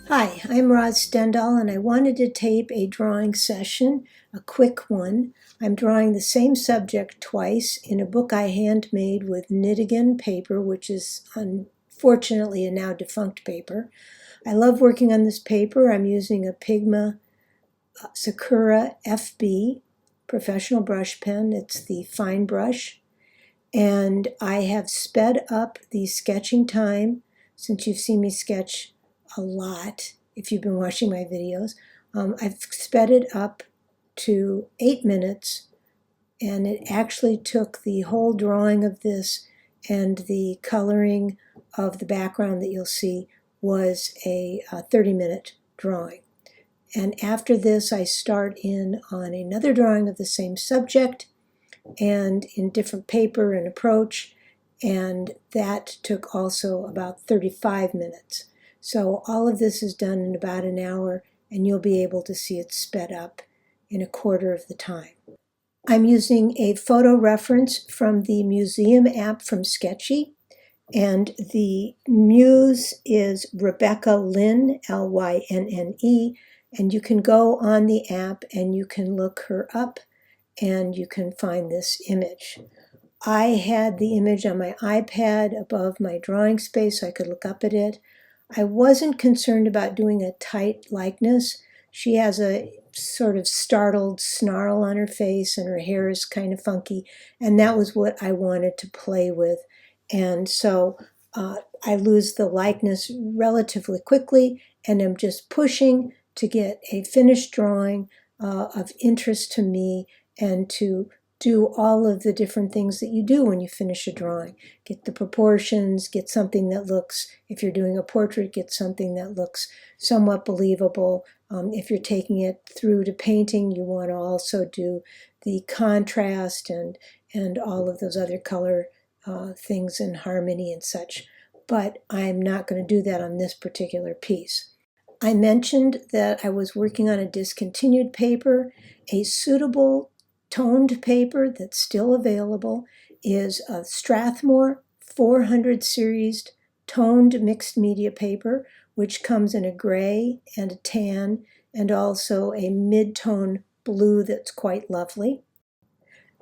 Hi, I'm Stendahl, and I wanted to tape a drawing session, a quick one. I'm drawing the same subject twice in a book I handmade with Nitigan paper, which is unfortunately a now defunct paper. I love working on this paper. I'm using a Pigma Sakura FB professional brush pen. It's the fine brush. And I have sped up the sketching time since you've seen me sketch a lot if you've been watching my videos. I've sped it up to 8 minutes, and it actually took the whole drawing of this and the coloring of the background that you'll see was a 30-minute drawing. And after this, I start in on another drawing of the same subject and in different paper and approach, and that took also about 35 minutes. So all of this is done in about an hour, and you'll be able to see it sped up in a quarter of the time. I'm using a photo reference from the museum app from Sketchy, and the muse is Rebecca Lynne, Lynne, and you can go on the app and you can look her up and you can find this image. I had the image on my iPad above my drawing space so I could look up at it. I wasn't concerned about doing a tight likeness. She has a sort of startled snarl on her face and her hair is kind of funky, and that was what I wanted to play with. And so I lose the likeness relatively quickly, and I'm just pushing to get a finished drawing of interest to me and to do all of the different things that you do when you finish a drawing. Get the proportions, get something that looks, if you're doing a portrait, get something that looks somewhat believable. If you're taking it through to painting, you want to also do the contrast and all of those other color things and harmony and such. But I'm not going to do that on this particular piece. I mentioned that I was working on a discontinued paper. A suitable toned paper that's still available is a Strathmore 400 series toned mixed media paper, which comes in a gray and a tan and also a mid-tone blue that's quite lovely.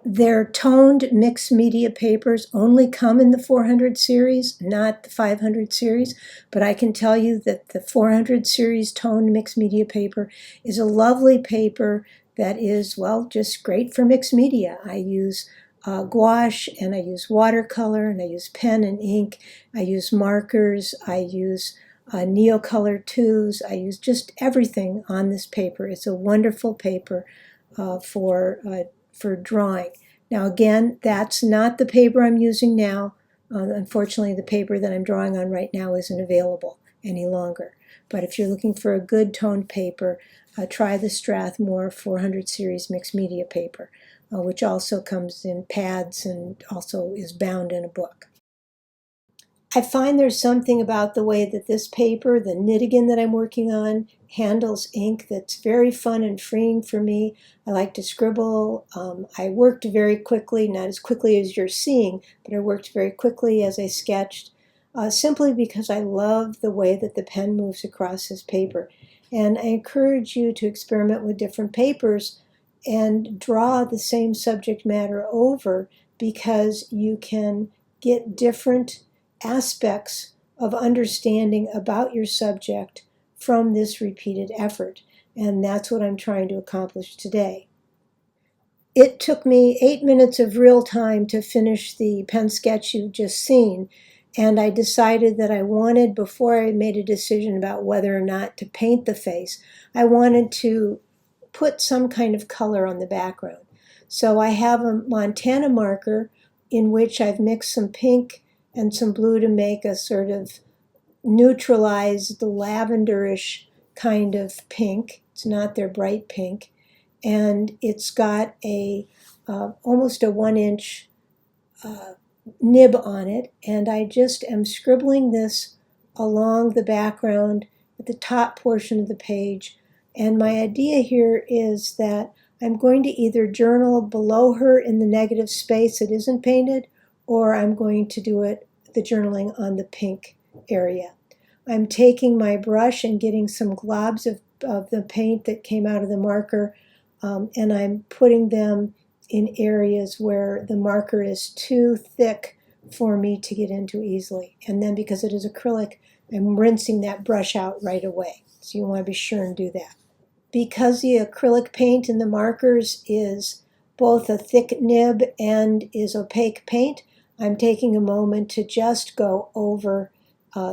Their toned mixed media papers only come in the 400 series, not the 500 series, but I can tell you that the 400 series toned mixed media paper is a lovely paper that is, well, just great for mixed media. I use gouache, and I use watercolor, and I use pen and ink. I use markers. I use Neocolor 2s. I use just everything on this paper. It's a wonderful paper for drawing. Now again, that's not the paper I'm using now. Unfortunately, the paper that I'm drawing on right now isn't available any longer. But if you're looking for a good toned paper, try the Strathmore 400 series mixed media paper, which also comes in pads and also is bound in a book. I find there's something about the way that this paper, the Nitigan that I'm working on, handles ink that's very fun and freeing for me. I like to scribble. I worked very quickly, not as quickly as you're seeing, but I worked very quickly as I sketched, simply because I love the way that the pen moves across this paper. And I encourage you to experiment with different papers and draw the same subject matter over, because you can get different aspects of understanding about your subject from this repeated effort. And that's what I'm trying to accomplish today. It took me 8 minutes of real time to finish the pen sketch you've just seen. And I decided that I wanted, before I made a decision about whether or not to paint the face, I wanted to put some kind of color on the background. So I have a Montana marker in which I've mixed some pink and some blue to make a sort of neutralize the lavenderish kind of pink. It's not their bright pink. And it's got a almost a 1-inch nib on it. And I just am scribbling this along the background at the top portion of the page. And my idea here is that I'm going to either journal below her in the negative space that isn't painted, or I'm going to do the journaling on the pink area. I'm taking my brush and getting some globs of the paint that came out of the marker, and I'm putting them in areas where the marker is too thick for me to get into easily. And then because it is acrylic, I'm rinsing that brush out right away. So you want to be sure and do that. Because the acrylic paint in the markers is both a thick nib and is opaque paint, I'm taking a moment to just go over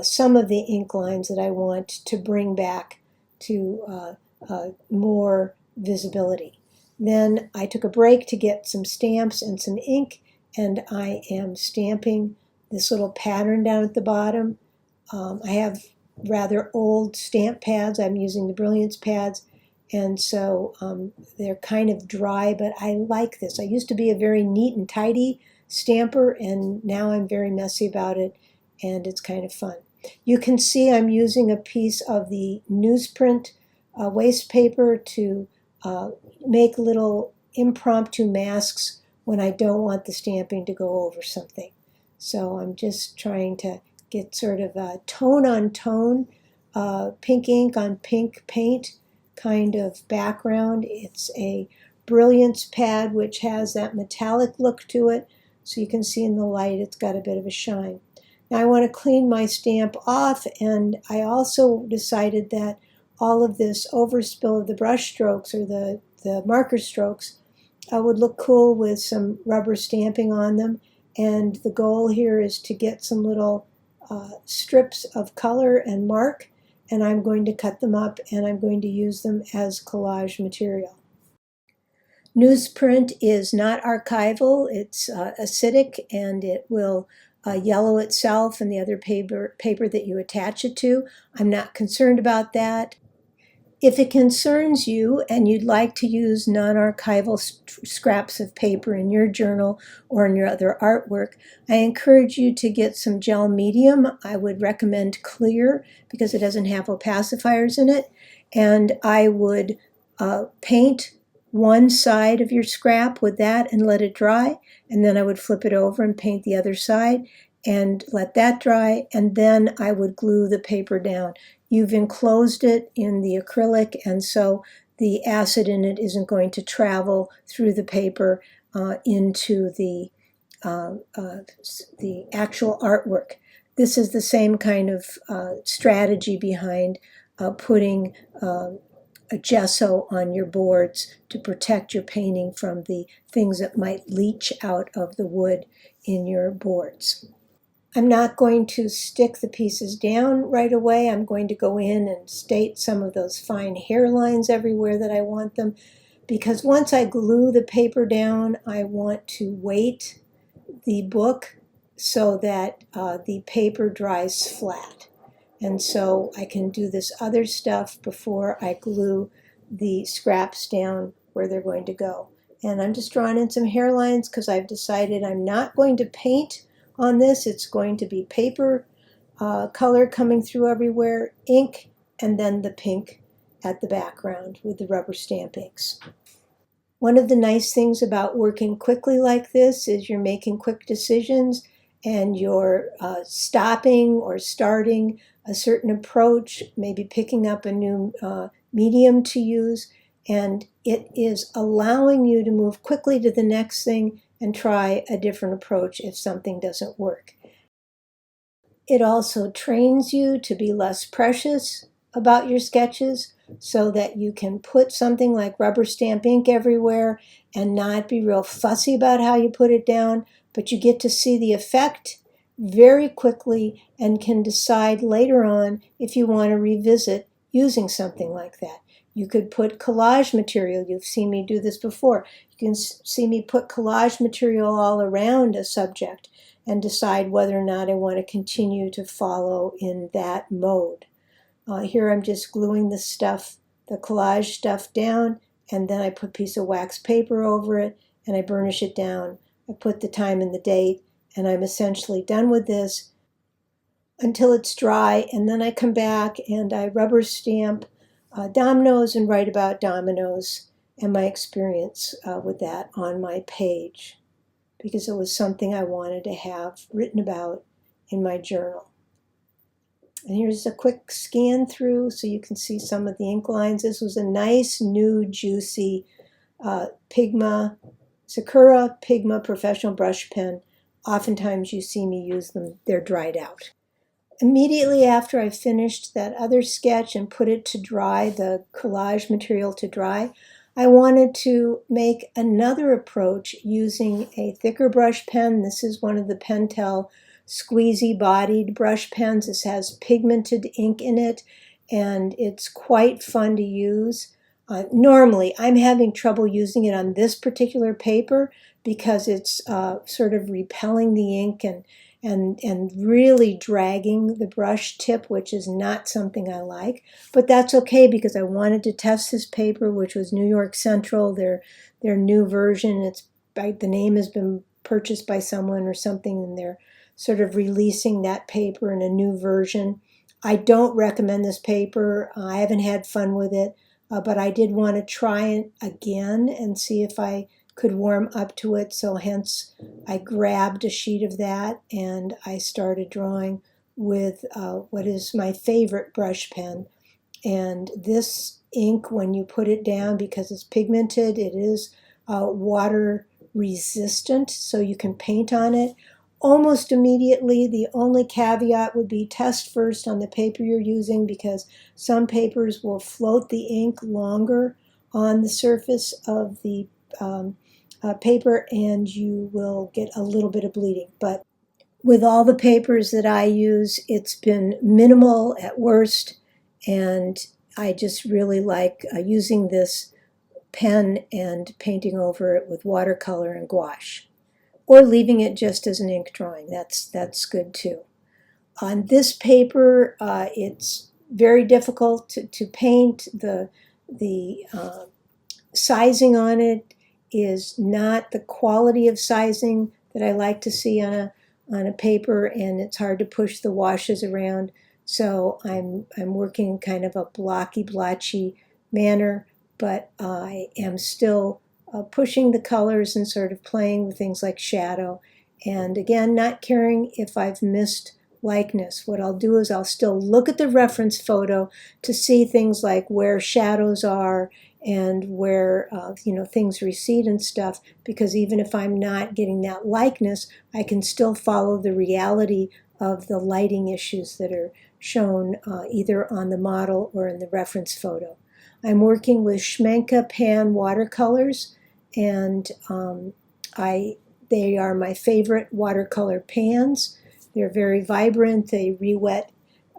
some of the ink lines that I want to bring back to more visibility. Then I took a break to get some stamps and some ink, and I am stamping this little pattern down at the bottom. I have rather old stamp pads. I'm using the Brilliance pads, and so they're kind of dry, but I like this. I used to be a very neat and tidy stamper, and now I'm very messy about it, and it's kind of fun. You can see I'm using a piece of the newsprint waste paper to make little impromptu masks when I don't want the stamping to go over something. So I'm just trying to get sort of a tone on tone, pink ink on pink paint kind of background. It's a Brilliance pad which has that metallic look to it, so you can see in the light it's got a bit of a shine. Now I want to clean my stamp off, and I also decided that all of this overspill of the brush strokes or the marker strokes would look cool with some rubber stamping on them, and the goal here is to get some little strips of color and mark, and I'm going to cut them up and I'm going to use them as collage material. Newsprint is not archival, it's acidic, and it will yellow itself and the other paper that you attach it to. I'm not concerned about that. If it concerns you and you'd like to use non-archival scraps of paper in your journal or in your other artwork, I encourage you to get some gel medium. I would recommend clear because it doesn't have opacifiers in it. And I would paint one side of your scrap with that and let it dry. And then I would flip it over and paint the other side and let that dry. And then I would glue the paper down. You've enclosed it in the acrylic, and so the acid in it isn't going to travel through the paper into the actual artwork. This is the same kind of strategy behind putting a gesso on your boards to protect your painting from the things that might leach out of the wood in your boards. I'm not going to stick the pieces down right away. I'm going to go in and state some of those fine hairlines everywhere that I want them, because once I glue the paper down, I want to weight the book so that the paper dries flat. And so I can do this other stuff before I glue the scraps down where they're going to go. And I'm just drawing in some hairlines because I've decided I'm not going to paint on this. It's going to be paper color coming through everywhere, ink, and then the pink at the background with the rubber stamp inks. One of the nice things about working quickly like this is you're making quick decisions and you're stopping or starting a certain approach, maybe picking up a new medium to use, and it is allowing you to move quickly to the next thing and try a different approach if something doesn't work. It also trains you to be less precious about your sketches so that you can put something like rubber stamp ink everywhere and not be real fussy about how you put it down, but you get to see the effect very quickly and can decide later on if you want to revisit using something like that. You could put collage material. You've seen me do this before. You can see me put collage material all around a subject and decide whether or not I want to continue to follow in that mode. Here I'm just gluing the stuff, the collage stuff down, and then I put a piece of wax paper over it and I burnish it down. I put the time and the date, and I'm essentially done with this until it's dry, and then I come back and I rubber stamp dominoes and write about dominoes and my experience with that on my page, because it was something I wanted to have written about in my journal. And here's a quick scan through so you can see some of the ink lines. This was a nice, new, juicy Sakura Pigma Professional Brush Pen. Oftentimes you see me use them. They're dried out. Immediately after I finished that other sketch and put it to dry, the collage material to dry, I wanted to make another approach using a thicker brush pen. This is one of the Pentel squeezy bodied brush pens. This has pigmented ink in it and it's quite fun to use. Normally, I'm having trouble using it on this particular paper because it's sort of repelling the ink and really dragging the brush tip, which is not something I like. But that's okay because I wanted to test this paper, which was New York Central, their new version. It's the name has been purchased by someone or something, and they're sort of releasing that paper in a new version. I don't recommend this paper. I haven't had fun with it, but I did want to try it again and see if I could warm up to it. So hence I grabbed a sheet of that and I started drawing with what is my favorite brush pen. And this ink, when you put it down, because it's pigmented, it is water resistant, so you can paint on it almost immediately. The only caveat would be test first on the paper you're using, because some papers will float the ink longer on the surface of the paper and you will get a little bit of bleeding. But with all the papers that I use, it's been minimal at worst, and I just really like using this pen and painting over it with watercolor and gouache, or leaving it just as an ink drawing. That's good too. On this paper, it's very difficult to paint. The sizing on it is not the quality of sizing that I like to see on a paper, and it's hard to push the washes around. So I'm working kind of a blocky, blotchy manner, but I am still pushing the colors and sort of playing with things like shadow. And again, not caring if I've missed likeness. What I'll do is I'll still look at the reference photo to see things like where shadows are and where things recede and stuff, because even if I'm not getting that likeness, I can still follow the reality of the lighting issues that are shown either on the model or in the reference photo. I'm working with Schmenke Pan watercolors, and they are my favorite watercolor pans. They're very vibrant, they re-wet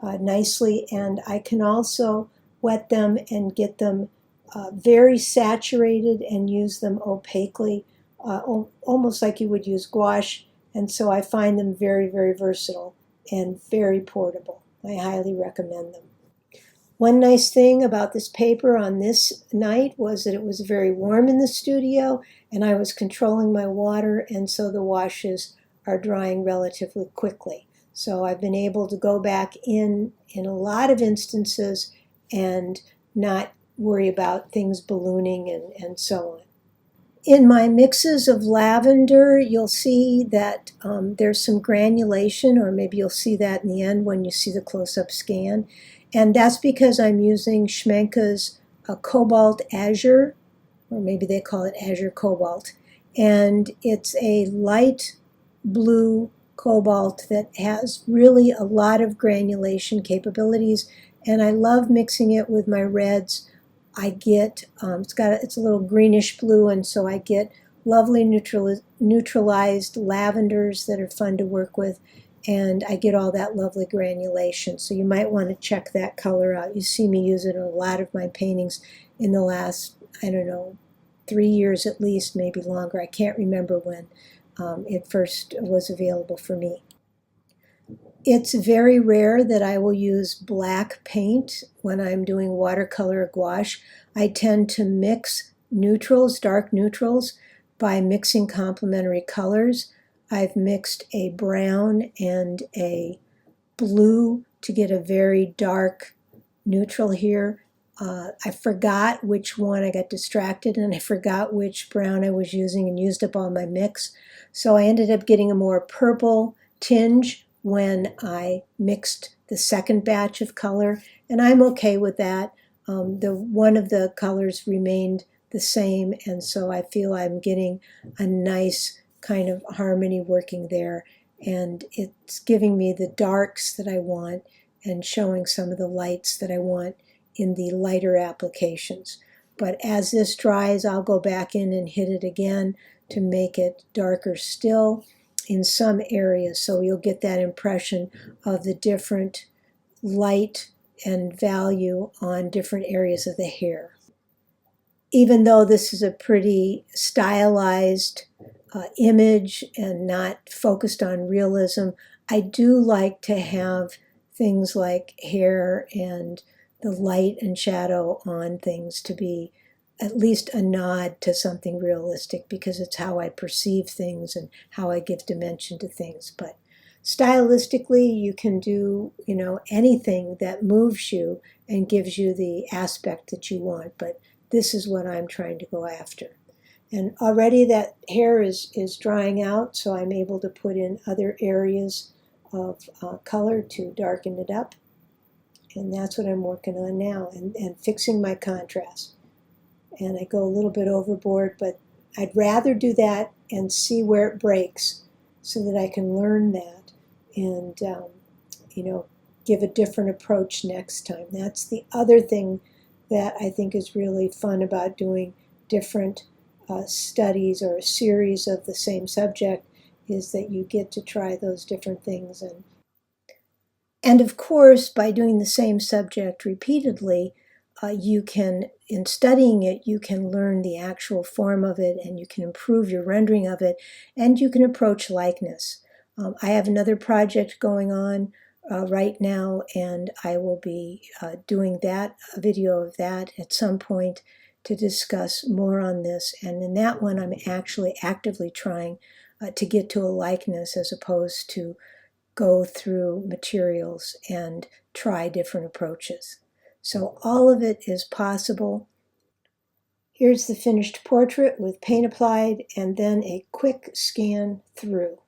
nicely, and I can also wet them and get them very saturated and use them opaquely, almost like you would use gouache. And so I find them very, very versatile and very portable. I highly recommend them. One nice thing about this paper on this night was that it was very warm in the studio and I was controlling my water, and so the washes are drying relatively quickly. So I've been able to go back in a lot of instances and not worry about things ballooning and so on. In my mixes of lavender, you'll see that there's some granulation, or maybe you'll see that in the end when you see the close-up scan. And that's because I'm using Schmenke's Cobalt Azure, or maybe they call it Azure Cobalt. And it's a light blue cobalt that has really a lot of granulation capabilities. And I love mixing it with my reds. I get, it's a little greenish blue, and so I get lovely neutralized lavenders that are fun to work with, and I get all that lovely granulation. So you might want to check that color out. You see me use it in a lot of my paintings in the last, 3 years at least, maybe longer. I can't remember when it first was available for me. It's very rare that I will use black paint when I'm doing watercolor or gouache. I tend to mix neutrals, dark neutrals, by mixing complementary colors. I've mixed a brown and a blue to get a very dark neutral here. I forgot which one. I got distracted and I forgot which brown I was using and used up all my mix. So I ended up getting a more purple tinge when I mixed the second batch of color, and I'm okay with that. One of the colors remained the same, and so I feel I'm getting a nice kind of harmony working there, and it's giving me the darks that I want and showing some of the lights that I want in the lighter applications. But as this dries, I'll go back in and hit it again to make it darker still in some areas, so you'll get that impression of the different light and value on different areas of the hair. Even though this is a pretty stylized image and not focused on realism, I do like to have things like hair and the light and shadow on things to be at least a nod to something realistic, because it's how I perceive things and how I give dimension to things. But stylistically, you can do, anything that moves you and gives you the aspect that you want. But this is what I'm trying to go after. And already that hair is drying out, so I'm able to put in other areas of color to darken it up. And that's what I'm working on now, and fixing my contrast. And I go a little bit overboard, but I'd rather do that and see where it breaks so that I can learn that and, give a different approach next time. That's the other thing that I think is really fun about doing different studies or a series of the same subject, is that you get to try those different things. And of course, by doing the same subject repeatedly, you can, in studying it, you can learn the actual form of it, and you can improve your rendering of it, and you can approach likeness. I have another project going on right now, and I will be doing a video of that at some point to discuss more on this. And in that one, I'm actually actively trying to get to a likeness, as opposed to go through materials and try different approaches. So all of it is possible. Here's the finished portrait with paint applied and then a quick scan through.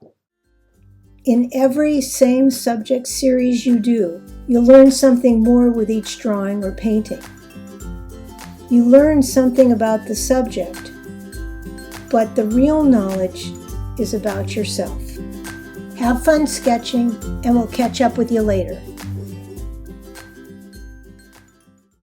In every same subject series you do, you'll learn something more with each drawing or painting. You learn something about the subject, but the real knowledge is about yourself. Have fun sketching, and we'll catch up with you later.